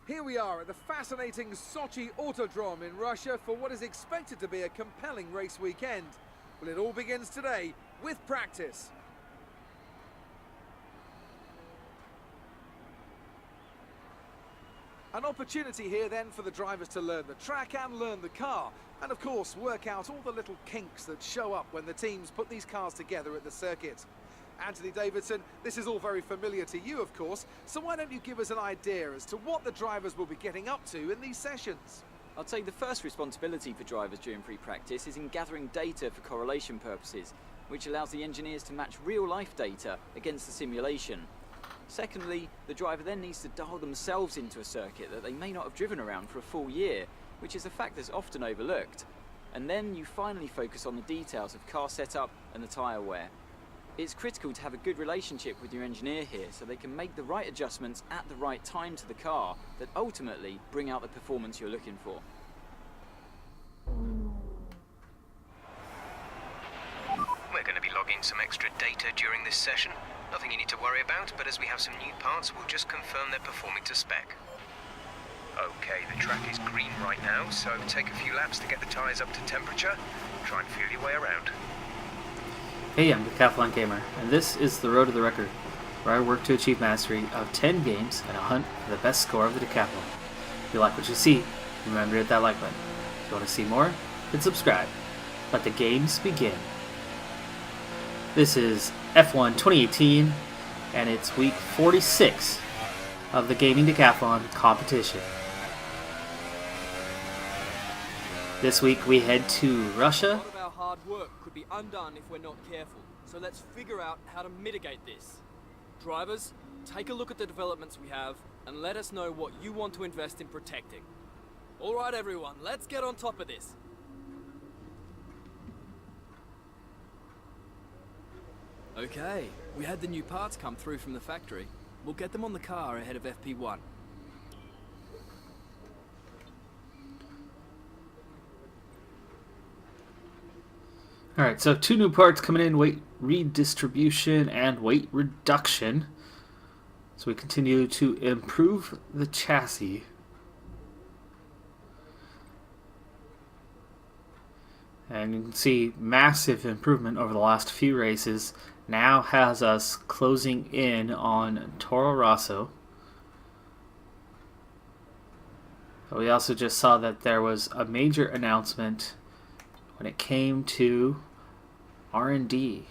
Here we are at the fascinating Sochi Autodrome in Russia for what is expected to be a compelling race weekend. Well, it all begins today with practice. An opportunity here then for the drivers to learn the track and learn the car, and of course work out all the little kinks that show up when the teams put these cars together at the circuit. Anthony Davidson, this is all very familiar to you, of course, so why don't you give us an idea as to what the drivers will be getting up to in these sessions? I'd say the first responsibility for drivers during pre-practice is in gathering data for correlation purposes, which allows the engineers to match real-life data against the simulation. Secondly, the driver then needs to dial themselves into a circuit that they may not have driven around for a full year, which is a fact that's often overlooked. And then you finally focus on the details of car setup and the tyre wear. It's critical to have a good relationship with your engineer here so they can make the right adjustments at the right time to the car that ultimately bring out the performance you're looking for. We're going to be logging some extra data during this session. Nothing you need to worry about, but as we have some new parts, we'll just confirm they're performing to spec. Okay, the track is green right now, so take a few laps to get the tyres up to temperature. Try and feel your way around. Hey, I'm Decathlon Gamer, and this is The Road to the Record, where I work to achieve mastery of 10 games and a hunt for the best score of the Decathlon. If you like what you see, remember to hit that like button. If you want to see more, hit subscribe. Let the games begin. This is F1 2018, and it's week 46 of the Gaming Decathlon competition. This week we head to Russia. Our hard work could be undone if we're not careful, so let's figure out how to mitigate this. Drivers, take a look at the developments we have and let us know what you want to invest in protecting. Alright everyone, let's get on top of this. Okay, we had the new parts come through from the factory. We'll get them on the car ahead of FP1. Alright, so 2 new parts coming in, weight redistribution and weight reduction. So we continue to improve the chassis. And you can see massive improvement over the last few races. Now has us closing in on Toro Rosso. But we also just saw that there was a major announcement when it came to R&D.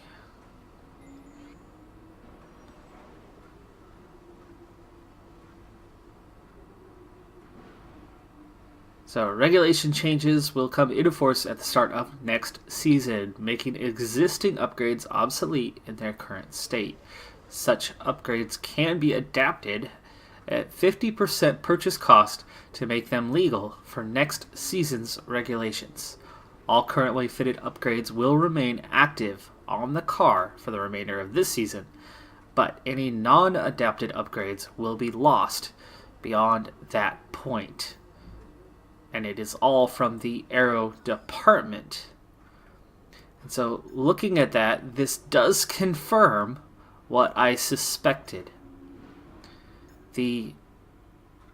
So regulation changes will come into force at the start of next season, making existing upgrades obsolete in their current state. Such upgrades can be adapted at 50% purchase cost to make them legal for next season's regulations. All currently fitted upgrades will remain active on the car for the remainder of this season, but any non-adapted upgrades will be lost beyond that point. And it is all from the aero department. And so looking at that, this does confirm what I suspected. The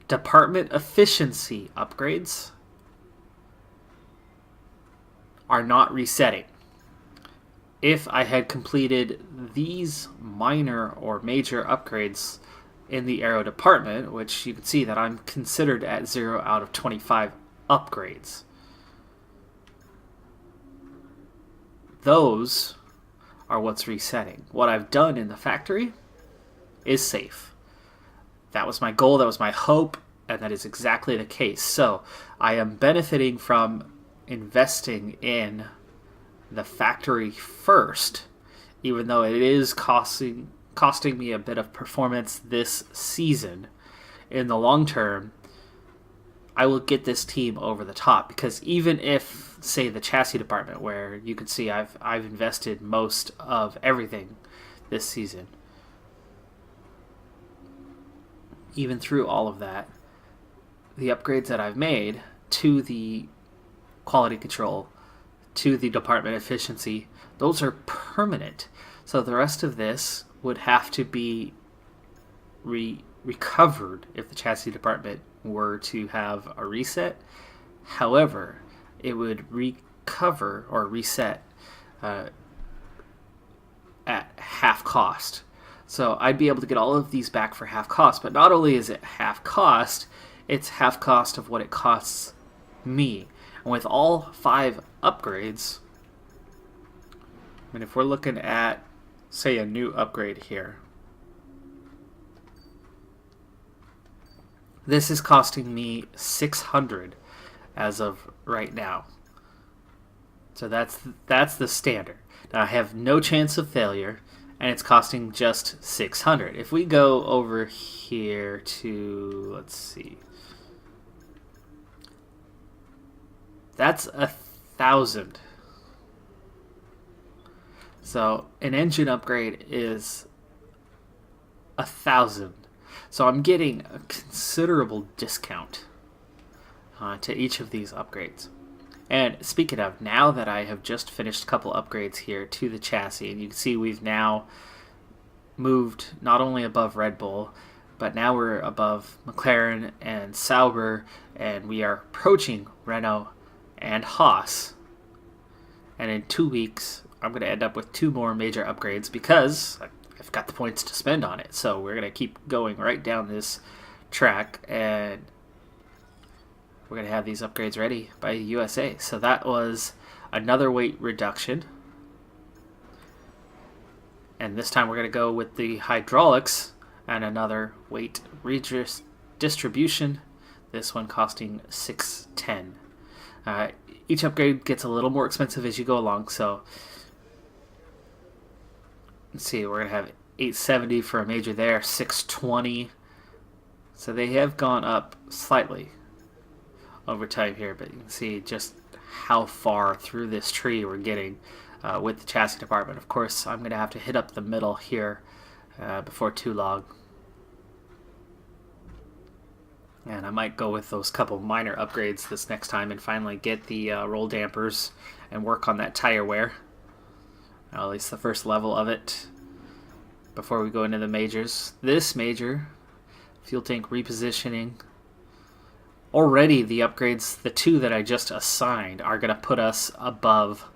department efficiency upgrades are not resetting. If I had completed these minor or major upgrades in the aero department, which you can see that I'm considered at 0 out of 25 upgrades, those are what's resetting. What I've done in the factory is safe. That was my goal, that was my hope, and that is exactly the case. So I am benefiting from investing in the factory first, even though it is costing me a bit of performance this season. In the long term, I will get this team over the top, because even if, say, the chassis department, where you can see I've invested most of everything this season, even through all of that, the upgrades that I've made to the quality control, to the department efficiency, those are permanent. So the rest of this would have to be recovered if the chassis department were to have a reset. However, it would recover or reset at half cost. So I'd be able to get all of these back for half cost. But not only is it half cost, it's half cost of what it costs me. And with all 5 upgrades, I mean, if we're looking at, say, a new upgrade here, this is costing me 600 as of right now. So that's the standard. Now I have no chance of failure, and it's costing just 600. If we go over here to, let's see, that's 1,000. So an engine upgrade is 1,000. So I'm getting a considerable discount to each of these upgrades. And speaking of, now that I have just finished a couple upgrades here to the chassis, and you can see we've now moved not only above Red Bull, but now we're above McLaren and Sauber, and we are approaching Renault and Haas. And in 2 weeks, I'm going to end up with 2 more major upgrades because I've got the points to spend on it. So we're going to keep going right down this track, and we're going to have these upgrades ready by USA. So that was another weight reduction. And this time we're going to go with the hydraulics and another weight redistribution. This one costing 610. Each upgrade gets a little more expensive as you go along. So let's see, we're going to have 870 for a major there, 620. So they have gone up slightly over time here, but you can see just how far through this tree we're getting with the chassis department. Of course, I'm going to have to hit up the middle here before too long. And I might go with those couple minor upgrades this next time and finally get the roll dampers and work on that tire wear. At least the first level of it before we go into the majors. This major, fuel tank repositioning. Already the upgrades, the 2 that I just assigned, are going to put us above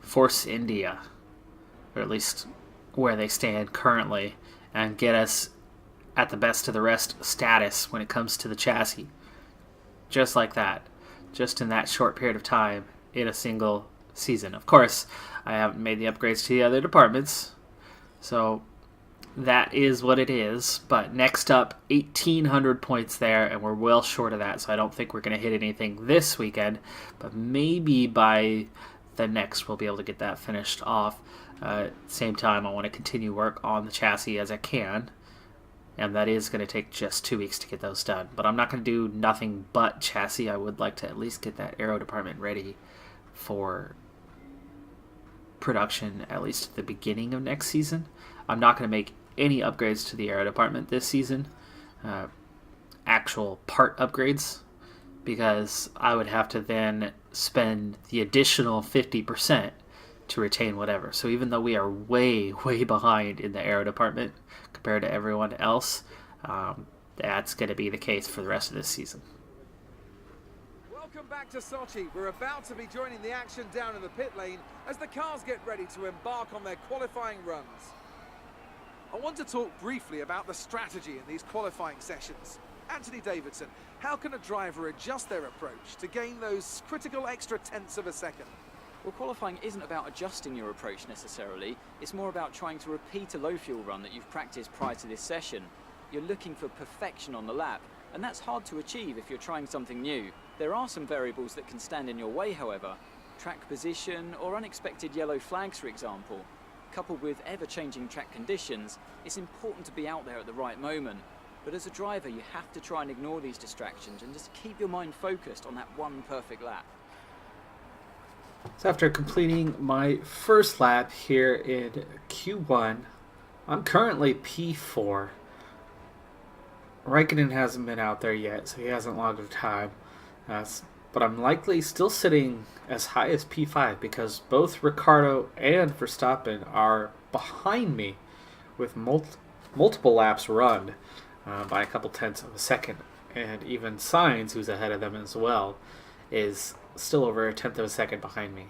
Force India, or at least where they stand currently, and get us at the best of the rest status when it comes to the chassis. Just like that. Just in that short period of time in a single season. Of course, I haven't made the upgrades to the other departments, so that is what it is. But next up, 1,800 points there, and we're well short of that, so I don't think we're going to hit anything this weekend, but maybe by the next we'll be able to get that finished off. At the same time, I want to continue work on the chassis as I can, and that is going to take just 2 weeks to get those done. But I'm not going to do nothing but chassis. I would like to at least get that aero department ready for production at least at the beginning of next season. I'm not going to make any upgrades to the aero department this season, actual part upgrades, because I would have to then spend the additional 50% to retain whatever. So even though we are way behind in the aero department compared to everyone else, that's going to be the case for the rest of this season. Welcome back to Sochi. We're about to be joining the action down in the pit lane as the cars get ready to embark on their qualifying runs. I want to talk briefly about the strategy in these qualifying sessions. Anthony Davidson, how can a driver adjust their approach to gain those critical extra tenths of a second? Well, qualifying isn't about adjusting your approach necessarily. It's more about trying to repeat a low fuel run that you've practiced prior to this session. You're looking for perfection on the lap, and that's hard to achieve if you're trying something new. There are some variables that can stand in your way, however. Track position or unexpected yellow flags, for example. Coupled with ever-changing track conditions, it's important to be out there at the right moment. But as a driver, you have to try and ignore these distractions and just keep your mind focused on that one perfect lap. So after completing my first lap here in Q1, I'm currently P4. Raikkonen hasn't been out there yet, so he hasn't logged a time. But I'm likely still sitting as high as P5 because both Ricciardo and Verstappen are behind me with multiple laps run. by a couple tenths of a second. And even Sainz, who's ahead of them as well, is still over a tenth of a second behind me.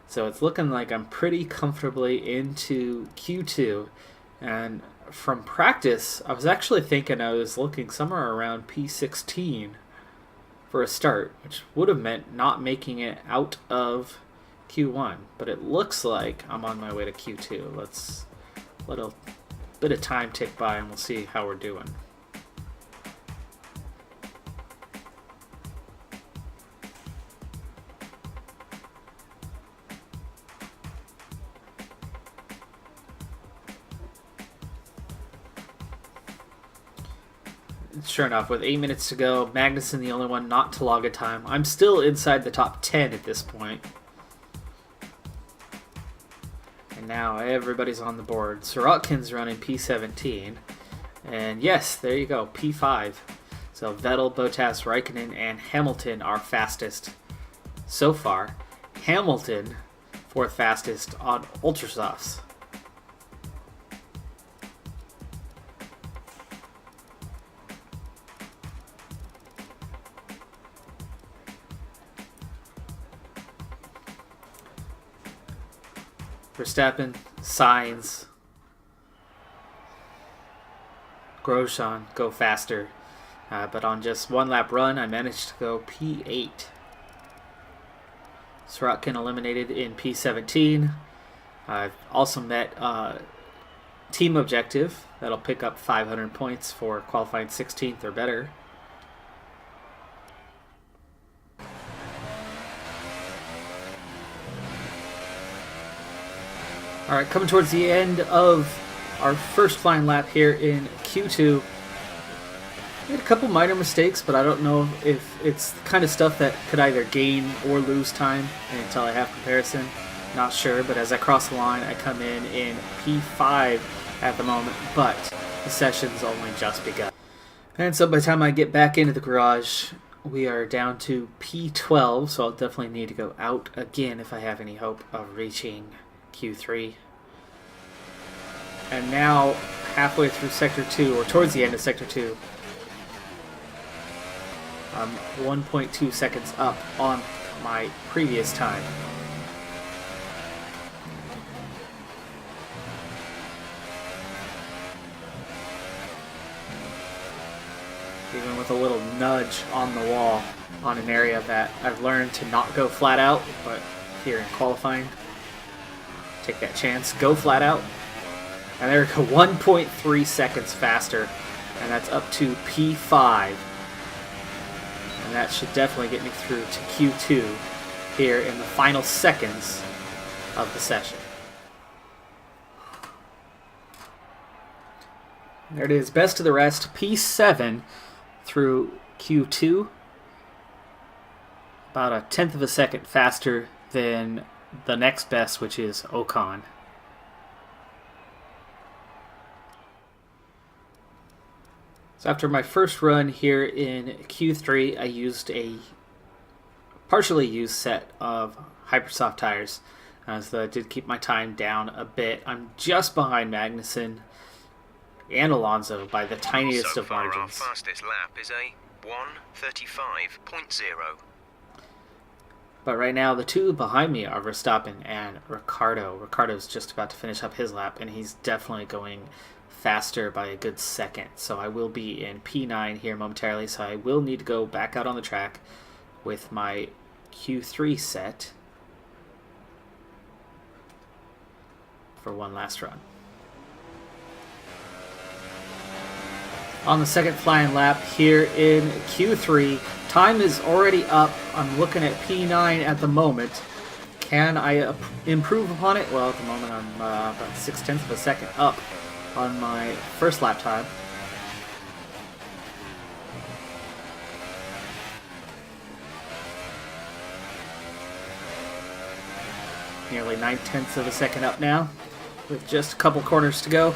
So it's looking like I'm pretty comfortably into Q2. And from practice, I was actually thinking I was looking somewhere around P16 for a start, which would have meant not making it out of Q1. But it looks like I'm on my way to Q2. Let's let a bit of time tick by and we'll see how we're doing. Sure enough, with 8 minutes to go, Magnussen the only one not to log a time. I'm still inside the top 10 at this point. And now everybody's on the board. Sirotkin's running P17. And yes, there you go, P5. So Vettel, Bottas, Raikkonen, and Hamilton are fastest so far. Hamilton, fourth fastest on Ultrasofts. Verstappen, Sainz, Grosjean go faster. But on just one lap run, I managed to go P8. Sirotkin eliminated in P17. I've also met team objective. That'll pick up 500 points for qualifying 16th or better. Alright, coming towards the end of our first flying lap here in Q2. Made a couple minor mistakes, but I don't know if it's the kind of stuff that could either gain or lose time until I have comparison. Not sure, but as I cross the line, I come in P5 at the moment, but the session's only just begun. And so by the time I get back into the garage, we are down to P12, so I'll definitely need to go out again if I have any hope of reaching Q3. And now, halfway through Sector 2, or towards the end of Sector 2, I'm 1.2 seconds up on my previous time. Even with a little nudge on the wall on an area that I've learned to not go flat out, but here in qualifying, take that chance, go flat out. And there we go, 1.3 seconds faster, and that's up to P5. And that should definitely get me through to Q2 here in the final seconds of the session. There it is, best of the rest, P7 through Q2. About a tenth of a second faster than the next best, which is Ocon. So after my first run here in Q3, I used a partially used set of Hypersoft tires. So that did keep my time down a bit. I'm just behind Magnussen and Alonso by the tiniest of margins. So far, our fastest lap is a 1:35.0. But right now, the two behind me are Verstappen and Ricciardo. Ricciardo's just about to finish up his lap, and he's definitely going faster by a good second. So I will be in P9 here momentarily, so I will need to go back out on the track with my Q3 set for one last run. On the second flying lap here in Q3, time is already up. I'm looking at P9 at the moment. Can I improve upon it? Well, at the moment I'm about 0.6 of a second up on my first lap time. Nearly 0.9 of a second up now, with just a couple corners to go.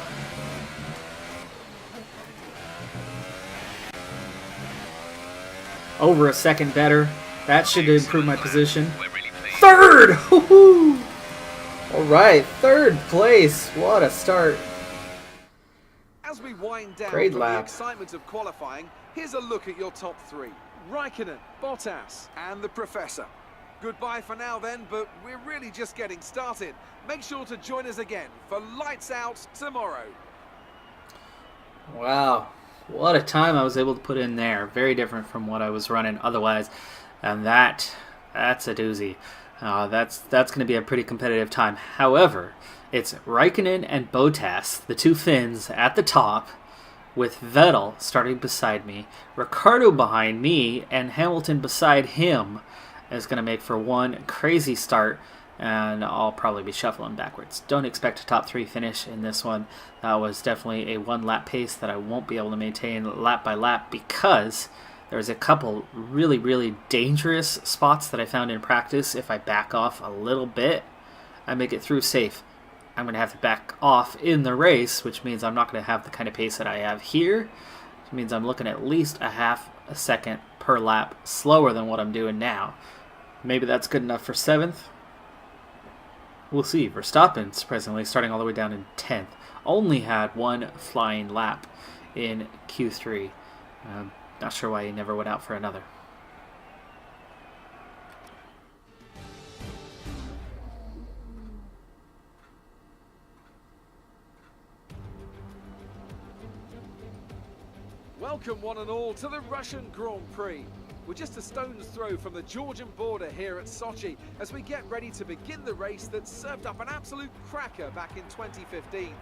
Over a second better. That should improve my position. Third! Woohoo! Alright, third place. What a start. As we wind down Great from the lap. excitement of qualifying, here's a look at your top three. Raikkonen, Bottas, and the Professor. Goodbye for now then, but we're really just getting started. Make sure to join us again for Lights Out tomorrow. Wow, what a time I was able to put in there. Very different from what I was running otherwise, and that's a doozy. That's going to be a pretty competitive time. However, it's Raikkonen and Bottas, the two Finns, at the top, with Vettel starting beside me, Ricciardo behind me, and Hamilton beside him is going to make for one crazy start, and I'll probably be shuffling backwards. Don't expect a top 3 finish in this one. That was definitely a one-lap pace that I won't be able to maintain lap by lap because there's a couple really, really dangerous spots that I found in practice. If I back off a little bit, I make it through safe. I'm going to have to back off in the race, which means I'm not going to have the kind of pace that I have here. Which means I'm looking at least a half a second per lap slower than what I'm doing now. Maybe that's good enough for 7th. We'll see. Verstappen, surprisingly, starting all the way down in 10th. Only had one flying lap in Q3. Not sure why he never went out for another. Welcome one and all to the Russian Grand Prix. We're just a stone's throw from the Georgian border here at Sochi as we get ready to begin the race that served up an absolute cracker back in 2015.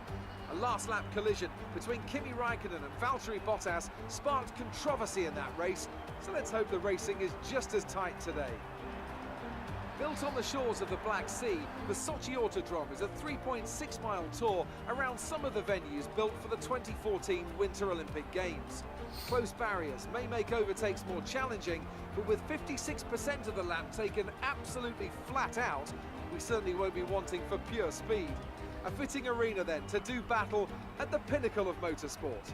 A last lap collision between Kimi Raikkonen and Valtteri Bottas sparked controversy in that race, so let's hope the racing is just as tight today. Built on the shores of the Black Sea, the Sochi Autodrome is a 3.6-mile tour around some of the venues built for the 2014 Winter Olympic Games. Close barriers may make overtakes more challenging, but with 56% of the lap taken absolutely flat out, we certainly won't be wanting for pure speed. A fitting arena then to do battle at the pinnacle of motorsport.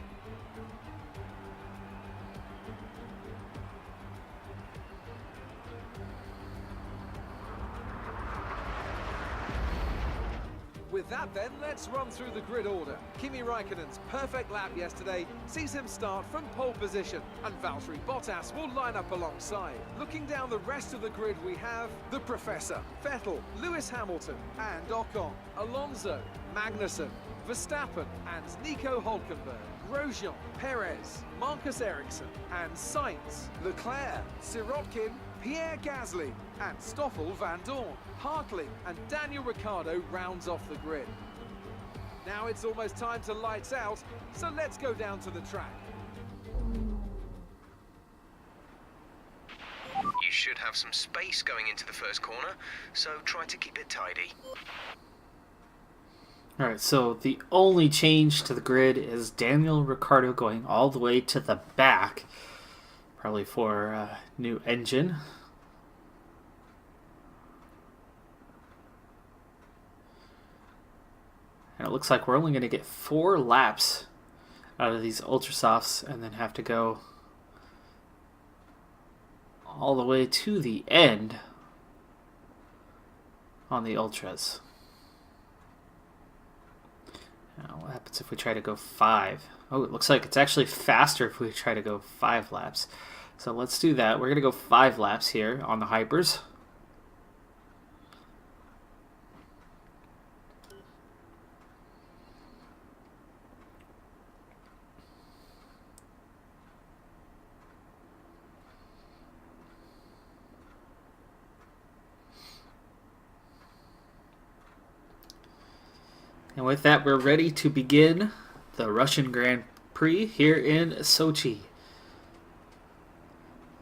With that then, let's run through the grid order. Kimi Raikkonen's perfect lap yesterday sees him start from pole position, and Valtteri Bottas will line up alongside. Looking down the rest of the grid, we have the Professor, Vettel, Lewis Hamilton and Ocon, Alonso, Magnussen, Verstappen and Nico Hülkenberg, Grosjean, Perez, Marcus Ericsson and Sainz, Leclerc, Sirotkin, Pierre Gasly and Stoffel van Dorn. Hartley and Daniel Ricciardo rounds off the grid. Now it's almost time to lights out, so let's go down to the track. You should have some space going into the first corner, so try to keep it tidy. Alright, so the only change to the grid is Daniel Ricciardo going all the way to the back. Probably for a new engine. And it looks like we're only going to get 4 laps out of these Ultrasofts and then have to go all the way to the end on the Ultras. Now, what happens if we try to go 5? Oh, it looks like it's actually faster if we try to go 5 laps. So let's do that. We're going to go 5 laps here on the Hypers. And with that, we're ready to begin the Russian Grand Prix here in Sochi.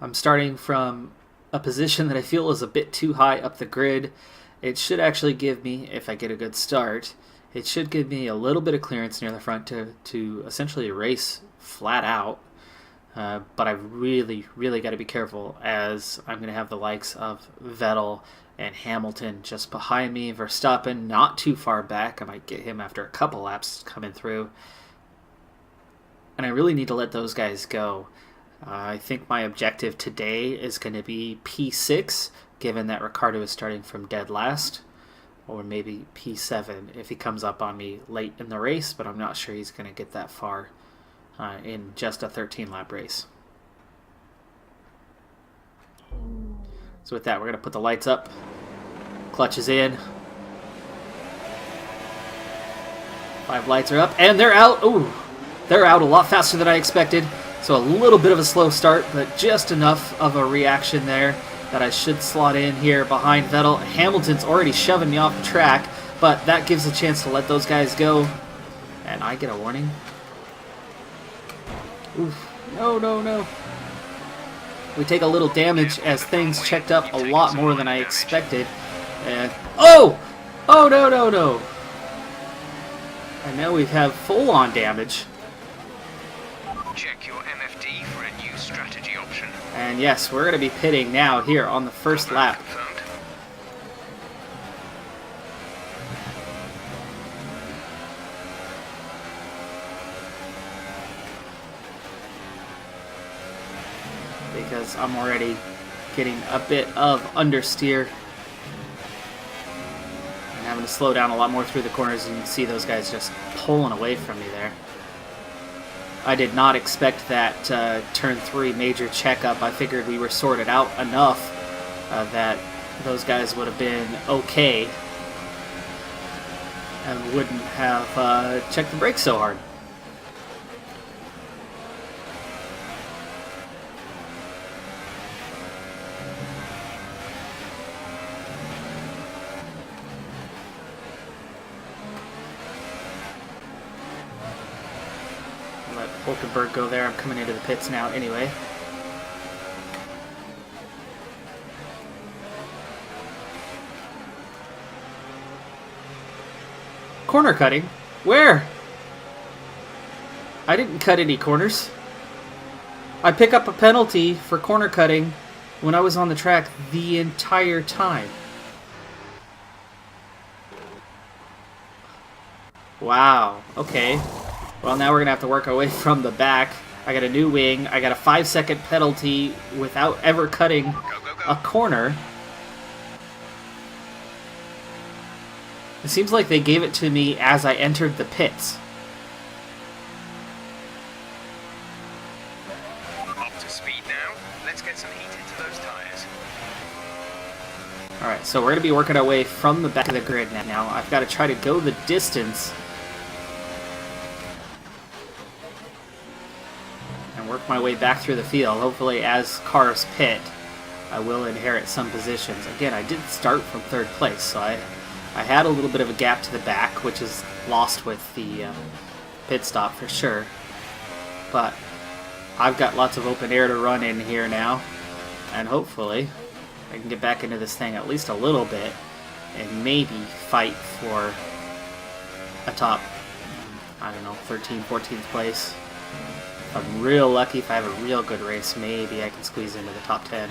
I'm starting from a position that I feel is a bit too high up the grid. It should actually give me, if I get a good start, it should give me a little bit of clearance near the front to essentially race flat out. But I've really got to be careful as I'm going to have the likes of Vettel and Hamilton just behind me. Verstappen not too far back. I might get him after a couple laps coming through. And I really need to let those guys go. I think my objective today is going to be P6, given that Ricciardo is starting from dead last. Or maybe P7 if he comes up on me late in the race, but I'm not sure he's going to get that far. in just a 13-lap race. So with that, we're going to put the lights up. Clutch is in. 5 lights are up, and they're out. Ooh, they're out a lot faster than I expected. So a little bit of a slow start, but just enough of a reaction there that I should slot in here behind Vettel. Hamilton's already shoving me off the track, but that gives a chance to let those guys go. And I get a warning. Oof. No, no, no. We take a little damage as things checked up a lot more than I expected. And oh! Oh, no, no, no. And now we have full-on damage. Check your MFD for a new strategy option. And yes, we're going to be pitting now here on the first lap. Confirmed. Because I'm already getting a bit of understeer. And having to slow down a lot more through the corners, and you can see those guys just pulling away from me there. I did not expect that turn 3 major checkup. I figured we were sorted out enough that those guys would have been okay and wouldn't have checked the brakes so hard. Let Hulkenberg go there. I'm coming into the pits now anyway. Corner cutting? Where? I didn't cut any corners. I pick up a penalty for corner cutting when I was on the track the entire time. Wow, okay. Well, now we're going to have to work our way from the back. I got a new wing. I got a 5-second penalty without ever cutting a corner. It seems like they gave it to me as I entered the pits. Up to speed now. Let's get some heat into those tires. Alright, so we're going to be working our way from the back of the grid now. I've got to try to go the distance and work my way back through the field. Hopefully, as cars pit, I will inherit some positions. Again, I did start from 3rd place, so I had a little bit of a gap to the back, which is lost with the pit stop for sure. But I've got lots of open air to run in here now, and hopefully I can get back into this thing at least a little bit and maybe fight for a top, I don't know, 13th, 14th place. If I'm real lucky, if I have a real good race, maybe I can squeeze into the top 10.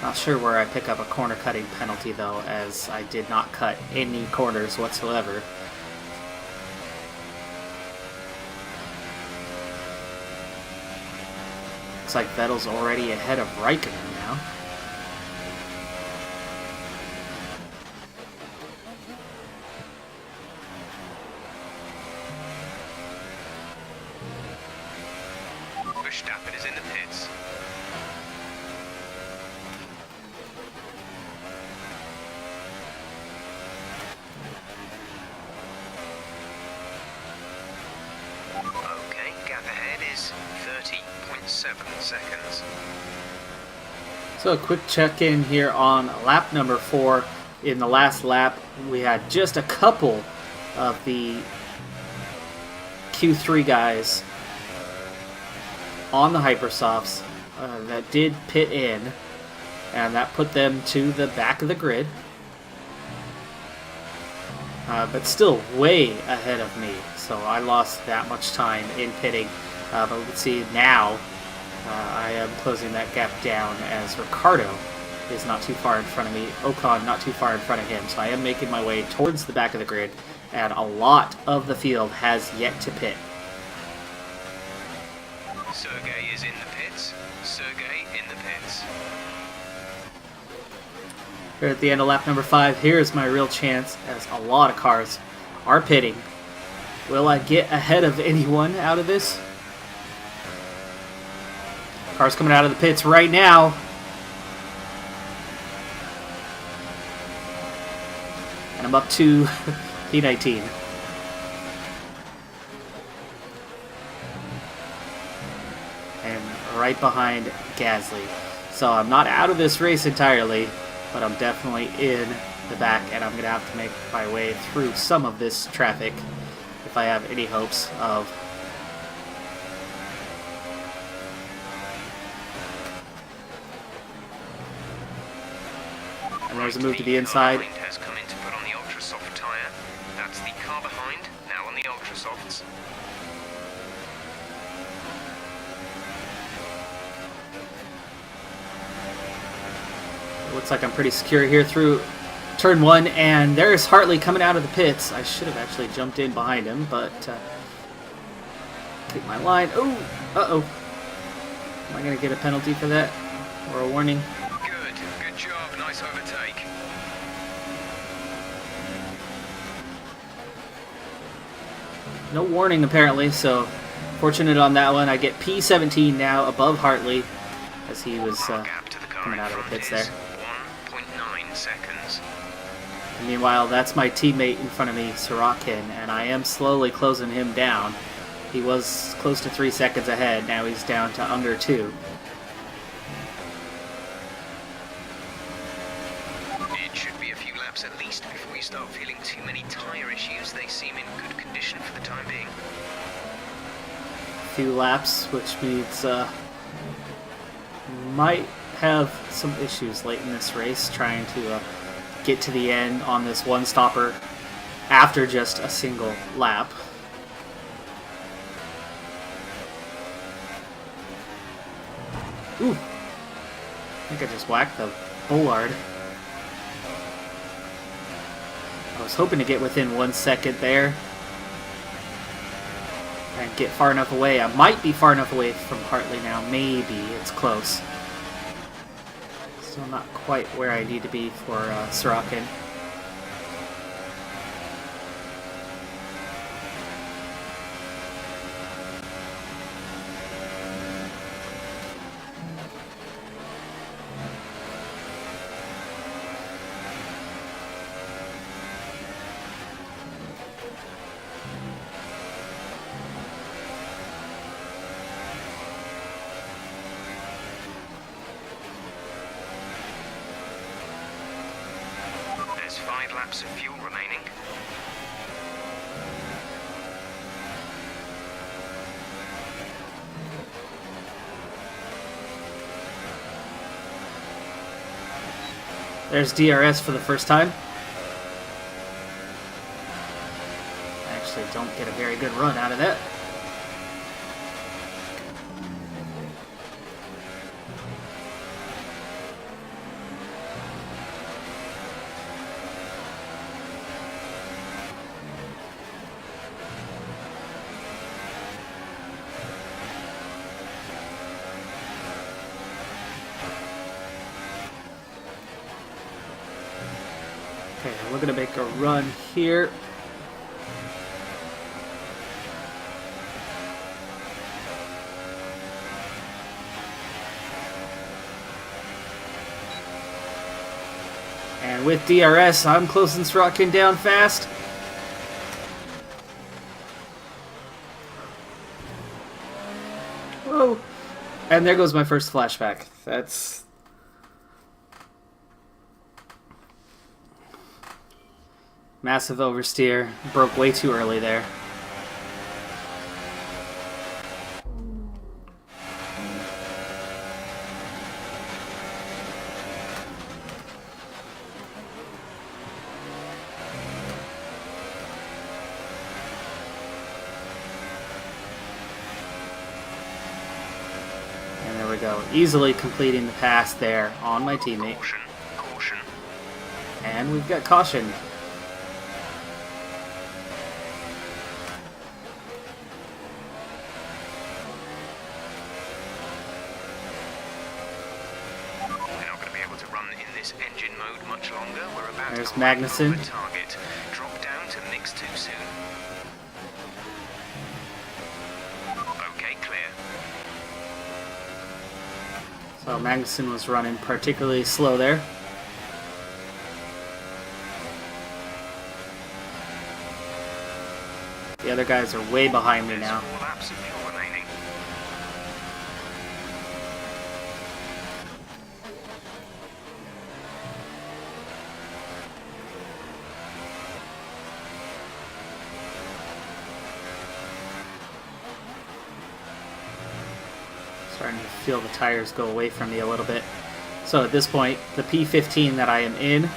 Not sure where I pick up a corner cutting penalty though, as I did not cut any corners whatsoever. Looks like Vettel's already ahead of Raikkonen now. Verstappen is in the pits. Okay, gap ahead is 30.7 seconds. So a quick check-in here on lap number 4. In the last lap, we had just a couple of the Q3 guys on the Hypersofts that did pit in, and that put them to the back of the grid. But still way ahead of me, so I lost that much time in pitting. But let's see now, I am closing that gap down as Ricardo is not too far in front of me, Ocon not too far in front of him, so I am making my way towards the back of the grid, and a lot of the field has yet to pit. Sergey is in the pits. Sergey in the pits. We're at the end of lap number 5. Here's my real chance, as a lot of cars are pitting. Will I get ahead of anyone out of this? Car's coming out of the pits right now. And I'm up to P19. And right behind Gasly. So I'm not out of this race entirely, but I'm definitely in the back, and I'm going to have to make my way through some of this traffic if I have any hopes of and there's a move to the inside. Has come in to put on the ultra soft tyre. That's the car behind, now on the ultra softs. Looks like I'm pretty secure here through turn 1, and there's Hartley coming out of the pits. I should have actually jumped in behind him, but take my line. Oh, uh-oh. Am I going to get a penalty for that? Or a warning? Good job, nice overtake. No warning apparently, so fortunate on that one. I get P17 now above Hartley as he was coming out of the pits there. 1.9 seconds. And meanwhile, that's my teammate in front of me, Sorokin, and I am slowly closing him down. He was close to 3 seconds ahead, now he's down to under 2. It should be a few laps at least before we start feeling too many tyre issues. They seem in good condition for the time being. A few laps, which means might have some issues late in this race trying to get to the end on this one stopper after just a single lap. Ooh, I think I just whacked the bollard. I was hoping to get within 1 second there and get far enough away. I might be far enough away from Hartley now. Maybe. It's close. Still not quite where I need to be for Sorokin. There's 5 laps of fuel remaining. There's DRS for the first time. I actually don't get a very good run out of that. Okay, we're gonna make a run here. And with DRS, I'm closing Sorokin down fast. Whoa! And there goes my first flashback. That's massive oversteer. Broke way too early there. And there we go. Easily completing the pass there on my teammate. Caution, caution. And we've got caution. Engine mode much longer. We're about There's to Magnussen. target. Drop down to mix too soon. So Magnussen was running particularly slow there. The other guys are way behind me now. 4 laps of fuel remaining. Starting to feel the tires go away from me a little bit. So at this point, the P15 that I am in,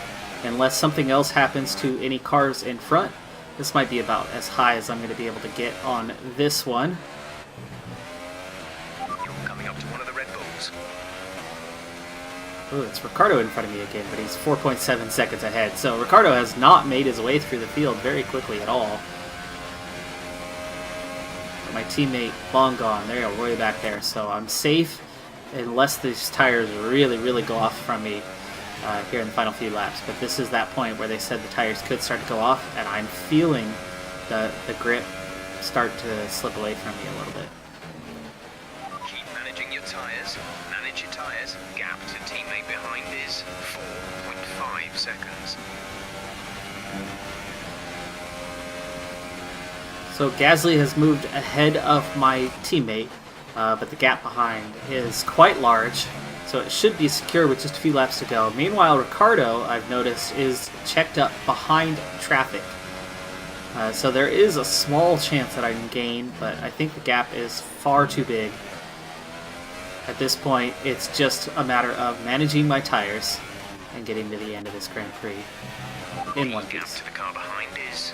unless something else happens to any cars in front, this might be about as high as I'm going to be able to get on this one. You're coming up to one of the Red Bulls. Ooh, it's Ricardo in front of me again, but he's 4.7 seconds ahead. So Ricardo has not made his way through the field very quickly at all. But my teammate, long gone. They're way back there, so I'm safe unless these tires really go off from me here in the final few laps. But this is that point where they said the tires could start to go off, and I'm feeling the grip start to slip away from me a little bit. Keep managing your tyres. Manage your tyres. Gap to teammate behind is 4.5 seconds. So Gasly has moved ahead of my teammate, but the gap behind is quite large, so it should be secure with just a few laps to go. Meanwhile, Ricardo, I've noticed, is checked up behind traffic. So there is a small chance that I can gain, but I think the gap is far too big. At this point, it's just a matter of managing my tires and getting to the end of this Grand Prix in one The gap piece. to the car behind is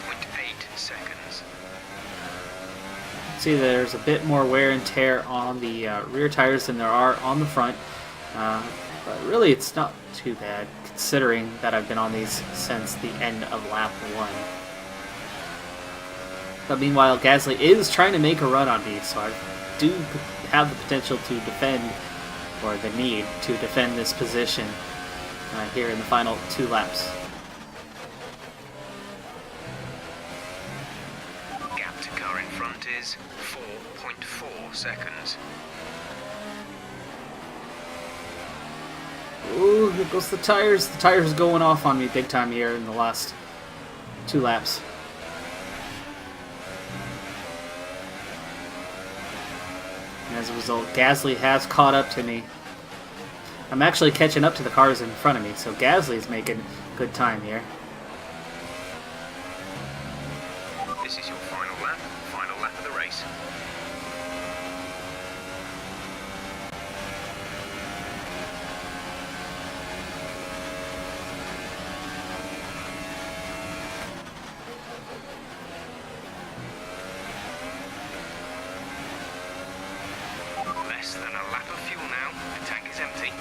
1.8 seconds. See, there's a bit more wear and tear on the rear tires than there are on the front, but really it's not too bad considering that I've been on these since the end of lap 1. But meanwhile, Gasly is trying to make a run on me, so I do have the potential to defend, or the need to defend this position here in the final 2 laps. Gap to car in front is 4.4 seconds. Ooh, here goes the tires. The tires going off on me big time here in the last 2 laps. And as a result, Gasly has caught up to me. I'm actually catching up to the cars in front of me, so Gasly's making good time here. This is your final lap of the race. Less than a lap of fuel now. The tank is empty.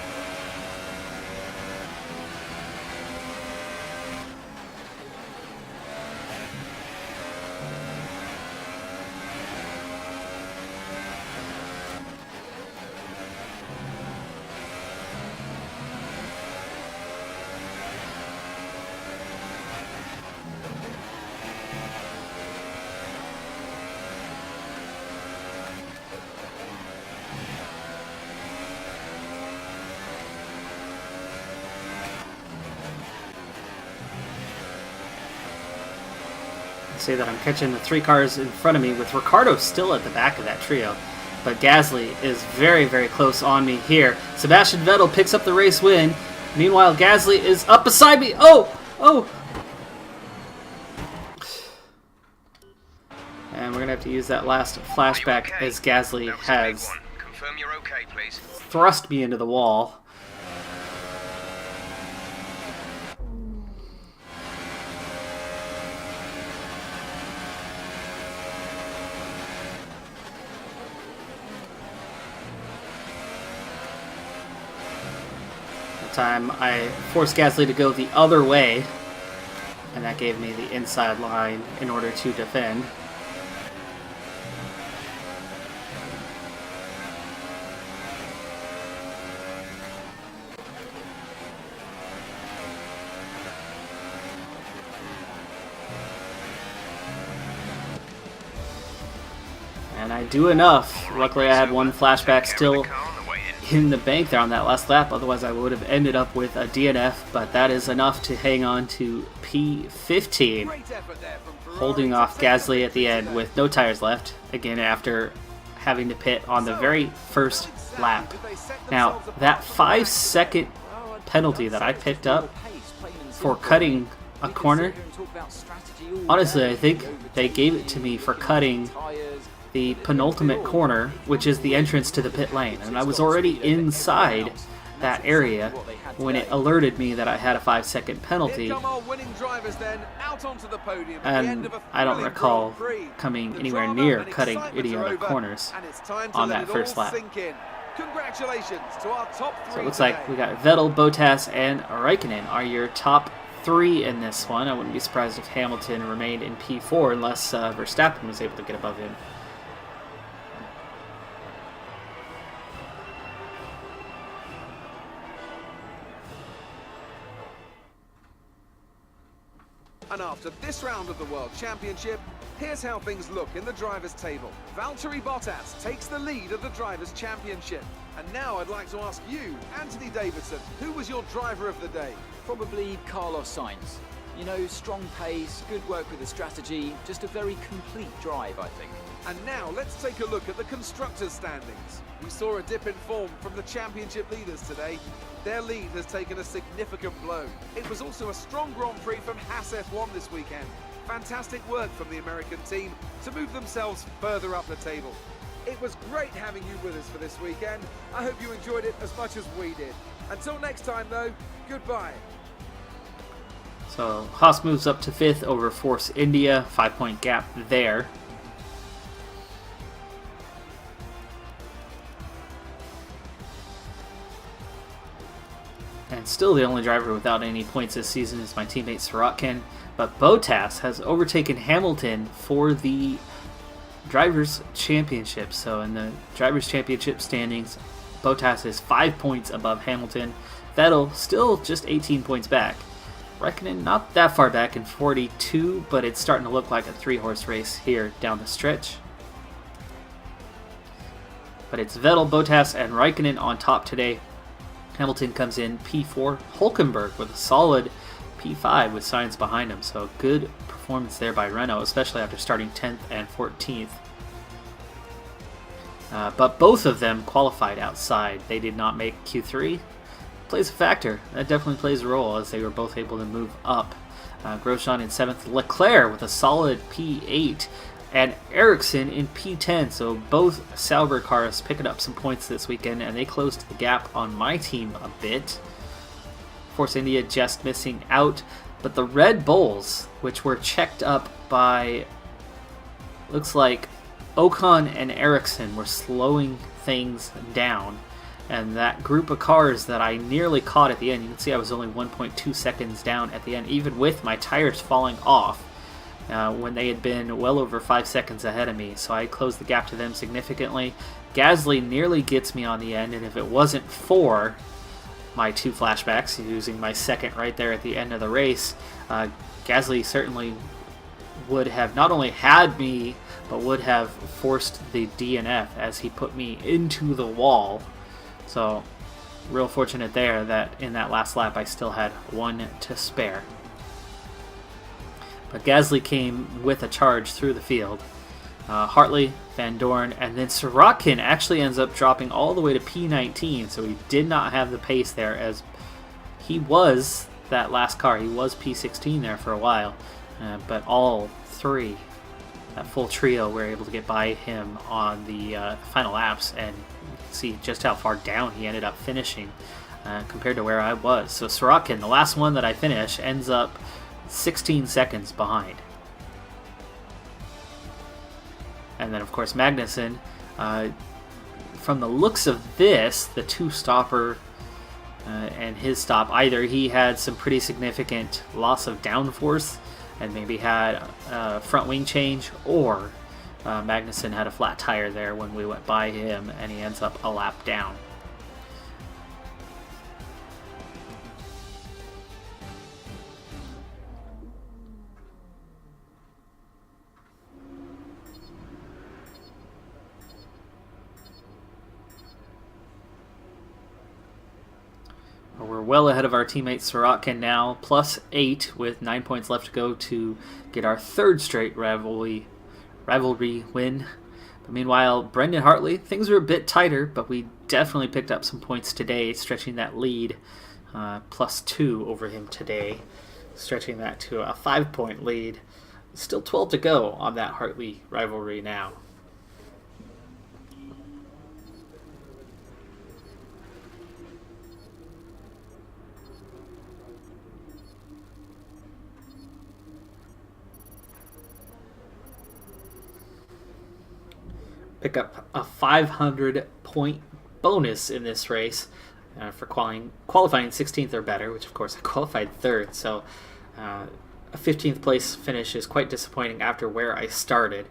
Say that I'm catching the 3 cars in front of me with Ricardo still at the back of that trio. But Gasly is very close on me here. Sebastian Vettel picks up the race win. Meanwhile, Gasly is up beside me. Oh! And we're going to have to use that last flashback Okay. as Gasly That was a big has one. Confirm you're okay, please. thrust me into the wall. Time I forced Gasly to go the other way, and that gave me the inside line in order to defend. And I do enough. Luckily I had one flashback still in the bank there on that last lap. Otherwise, I would have ended up with a DNF, but that is enough to hang on to P15, Great effort there from Ferrari holding to off take the Gasly at the victory end today. with no tires left, again after having to pit on the very first How exactly lap. did they set Now, themselves apart that from the pack 5-second Oh, penalty that I picked up for cutting a corner, honestly, I think they gave it to me for cutting the penultimate corner, which is the entrance to the pit lane, and I was already inside that area when it alerted me that I had a 5-second penalty, Here come our winning drivers then, out onto the podium at the end and of a I don't thrilling recall Grand Prix. coming The anywhere drama near and cutting excitement any are other over, corners and it's time to on let that it first all lap. sink in. Congratulations to our top three So it looks today. like we got Vettel, Bottas, and Raikkonen are your top three in this one. I wouldn't be surprised if Hamilton remained in P4 unless Verstappen was able to get above him. And after this round of the World Championship, here's how things look in the drivers' table. Valtteri Bottas takes the lead of the Drivers' Championship. And now I'd like to ask you, Anthony Davidson, who was your driver of the day? Probably Carlos Sainz. You know, strong pace, good work with the strategy, just a very complete drive, I think. And now let's take a look at the constructors' standings. We saw a dip in form from the championship leaders today. Their lead has taken a significant blow. It was also a strong Grand Prix from Haas F1 this weekend. Fantastic work from the American team to move themselves further up the table. It was great having you with us for this weekend. I hope you enjoyed it as much as we did. Until next time though, goodbye. So Haas moves up to 5th over Force India, 5-point gap there. And still the only driver without any points this season is my teammate Sirotkin, but Bottas has overtaken Hamilton for the Drivers' Championship. So in the Drivers' Championship standings, Bottas is 5 points above Hamilton. Vettel still just 18 points back. Raikkonen not that far back in 42, but it's starting to look like a 3-horse race here down the stretch. But it's Vettel, Bottas, and Raikkonen on top today. Hamilton comes in P4. Hulkenberg with a solid P5 with Sainz behind him. So good performance there by Renault, especially after starting 10th and 14th. But both of them qualified outside. They did not make Q3. Plays a factor. That definitely plays a role as they were both able to move up. Grosjean in 7th. Leclerc with a solid P8. And Ericsson in P10, so both Sauber cars picking up some points this weekend, and they closed the gap on my team a bit. Force India just missing out, but the Red Bulls, which were checked up by, looks like Ocon and Ericsson, were slowing things down. And that group of cars that I nearly caught at the end, you can see I was only 1.2 seconds down at the end, even with my tires falling off. When they had been well over 5 seconds ahead of me, so I closed the gap to them significantly. Gasly nearly gets me on the end, and if it wasn't for my 2 flashbacks, using my second right there at the end of the race, Gasly certainly would have not only had me, but would have forced the DNF as he put me into the wall. So, real fortunate there that in that last lap I still had 1 to spare. But Gasly came with a charge through the field. Hartley, Van Dorn, and then Sirotkin actually ends up dropping all the way to P19, so he did not have the pace there as he was that last car. He was P16 there for a while, but all three, that full trio, were able to get by him on the final laps, and you can see just how far down he ended up finishing compared to where I was. So Sirotkin, the last one that I finish, ends up 16 seconds behind. And then, of course, Magnussen, from the looks of this, the 2-stopper and his stop, either he had some pretty significant loss of downforce and maybe had a front wing change, or Magnussen had a flat tire there when we went by him and he ends up a lap down. We're well ahead of our teammate Sorokin now, plus 8 with 9 points left to go to get our third straight rivalry win. But meanwhile, Brendan Hartley, things are a bit tighter, but we definitely picked up some points today, stretching that lead plus 2 over him today, stretching that to a 5-point lead. Still 12 to go on that Hartley rivalry now. Pick up a 500-point bonus in this race for qualifying 16th or better, which of course I qualified 3rd, so a 15th place finish is quite disappointing after where I started.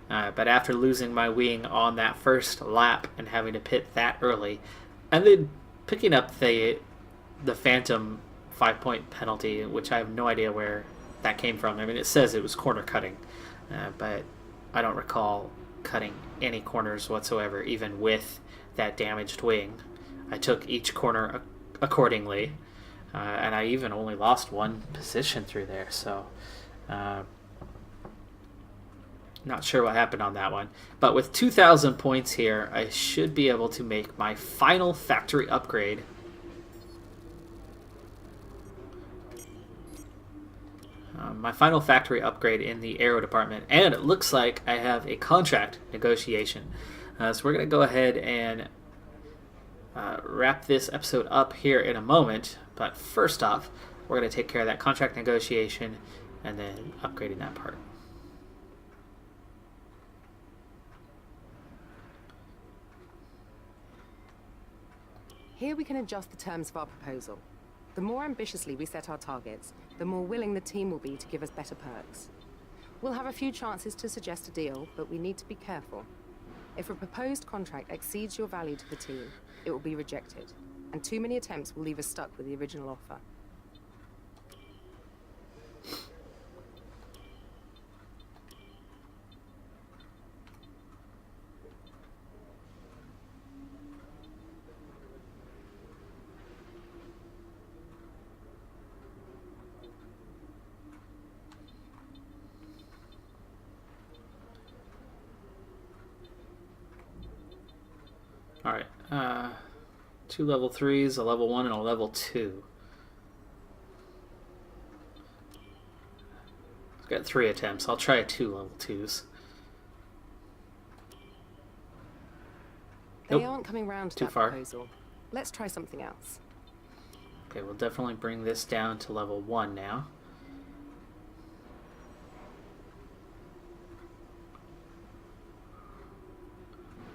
But after losing my wing on that first lap and having to pit that early, and then picking up the phantom 5-point penalty, which I have no idea where that came from. I mean, it says it was corner cutting, but I don't recall cutting any corners whatsoever, even with that damaged wing. I took each corner accordingly, and I even only lost 1 position through there, so not sure what happened on that one. But with 2,000 points here, I should be able to make my final factory upgrade. My final factory upgrade in the aero department, and it looks like I have a contract negotiation. So we're going to go ahead and wrap this episode up here in a moment, but first off, we're going to take care of that contract negotiation and then upgrading that part. Here we can adjust the terms of our proposal. The more ambitiously we set our targets, the more willing the team will be to give us better perks. We'll have a few chances to suggest a deal, but we need to be careful. If a proposed contract exceeds your value to the team, it will be rejected, and too many attempts will leave us stuck with the original offer. Alright, 2 level 3s, a level 1, and a level 2. I've got 3 attempts. I'll try 2 level 2s. They Nope. aren't coming round to Too that far. proposal. Let's try something else. Okay, we'll definitely bring this down to level 1 now.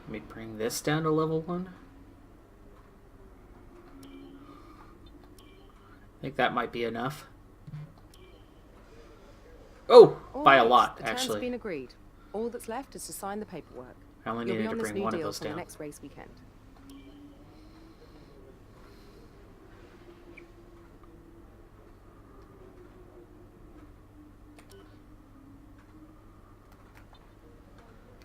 Let me bring this down to level 1. I think that might be enough. Oh, All by a right, lot, the terms have actually. been agreed. All that's left is to sign the paperwork. I only You'll be needed on to this bring new one of deal those for the down. next race weekend.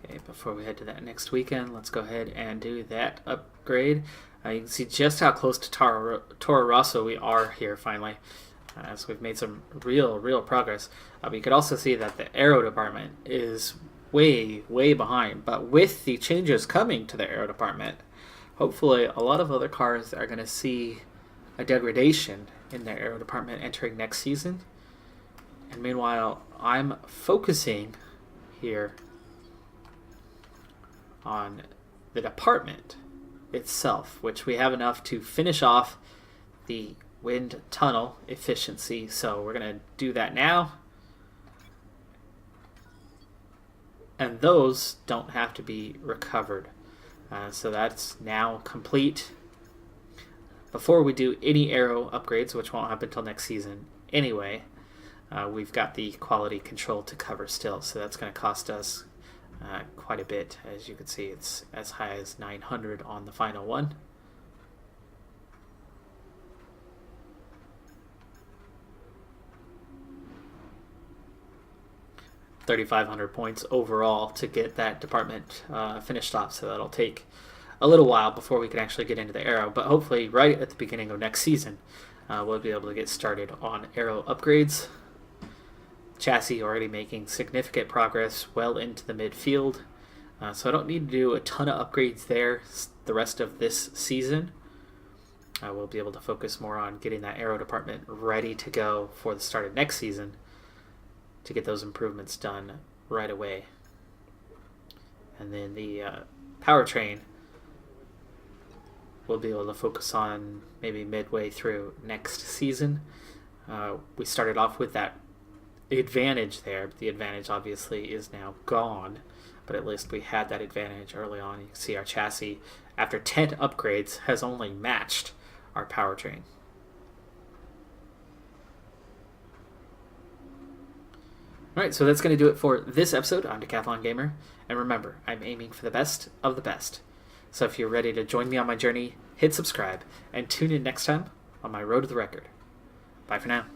Okay, before we head to that next weekend, let's go ahead and do that upgrade. You can see just how close to Toro Rosso we are here finally. So we've made some real progress. But you could also see that the aero department is way behind. But with the changes coming to the aero department, hopefully a lot of other cars are going to see a degradation in their aero department entering next season. And meanwhile, I'm focusing here on the department itself, which we have enough to finish off the wind tunnel efficiency. So we're going to do that now. And those don't have to be recovered. So that's now complete. Before we do any aero upgrades, which won't happen until next season anyway, we've got the quality control to cover still. So that's going to cost us quite a bit. As you can see, it's as high as 900 on the final one. $3,500 points overall to get that department finished off. So that'll take a little while before we can actually get into the aero, but hopefully right at the beginning of next season, we'll be able to get started on aero upgrades. Chassis already making significant progress well into the midfield, so I don't need to do a ton of upgrades there the rest of this season. We'll be able to focus more on getting that aero department ready to go for the start of next season to get those improvements done right away. And then the powertrain we'll be able to focus on maybe midway through next season. We started off with that advantage there, but the advantage obviously is now gone, but at least we had that advantage early on. You can see our chassis, after 10 upgrades, has only matched our powertrain. Alright, so that's going to do it for this episode. I'm Decathlon Gamer, and remember, I'm aiming for the best of the best. So if you're ready to join me on my journey, hit subscribe, and tune in next time on my road to the record. Bye for now.